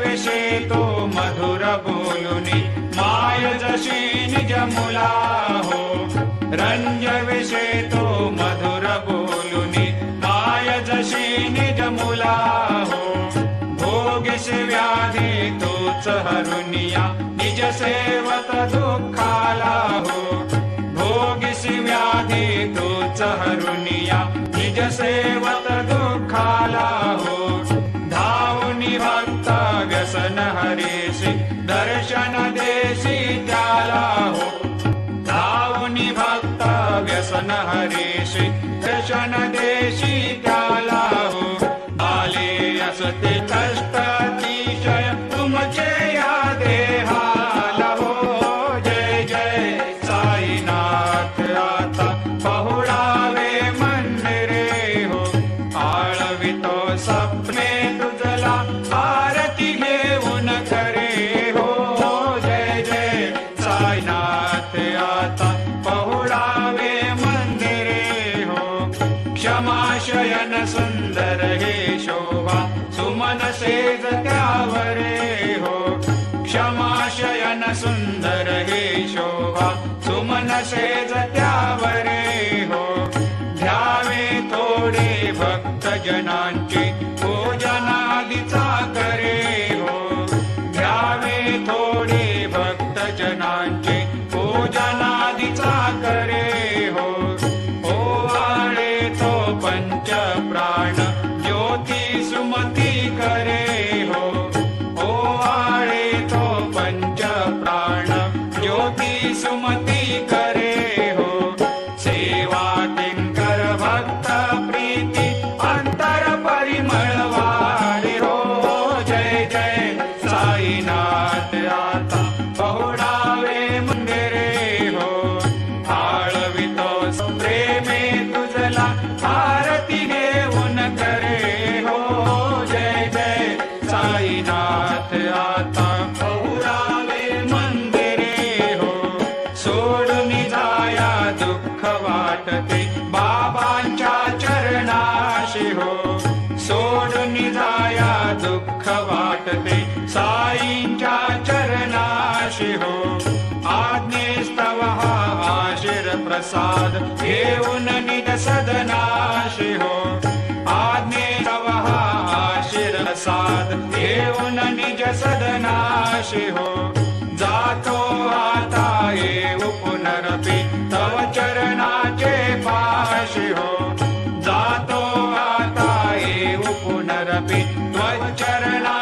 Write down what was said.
विषे तो मधुर बोलुनी माय जशी निज मुला हो रंज विषे तो मधुर बोलुनी माय जशी निज मुला हो भोगिस व्याधी तोच हरुनिया निज सेवक दुःखाला हो भोगिस व्याधी तोच हरुनिया निज सेवक दुःखाला हो धावुनी भक्त व्यसन हरेसी दर्शन देसी त्याला हो धावुनी भक्त व्यसन हरेसी दर्शन देसी त्याला हो आले असते कष्ट अतिशय तुमचे या देहाला हो जय जय साईनाथ आता पहुडावे मंदिरे हो आळवितो सपने तुझला आरती घेऊन खरे हो जय जय साईनाथ आता पहुडावे मंदिरे हो क्षमाशयन सुंदर हे शोभा सुमन सेज त्यावरे हो क्षमाशयन सुंदर हे शोभा सुमन सेज त्यावरे हो ध्यावे थोडे भक्त जनांचे पूजनादीचा करे हो ध्यावे थोडे भक्त जनांचे पूजनादीचा करे हो ओवाळे तो पंच प्राण ज्योती सुमती करे हो ओवाळे तो पंच प्राण ज्योती सुमती करे हो सेवा किंकर भक्त प्रीती अंतर परिमळ वारे हो जय जय साईनाथ आता पहुडावे मंदिरे हो आळवितो प्रेमे तुझला आरती घेऊन करे हो जय जय साईनाथ आता पहुडावे मंदिरे हो सोडून जाया दुःख वाटते बाबांच्या चरणाशी हो सोडून जाया दुःख वाटते साईंच्या चरणाशी हो आज्ञेस्तव हा आशीर प्रसाद घेऊन निज सदनाशी हो आज्ञेस्तव हा आशीर प्रसाद घेऊन निज सदनाशी हो जातो आता येऊ पुनरपि तव चरणाचे पाशी हो जातो आता येऊ पुनरपि त्वचरणा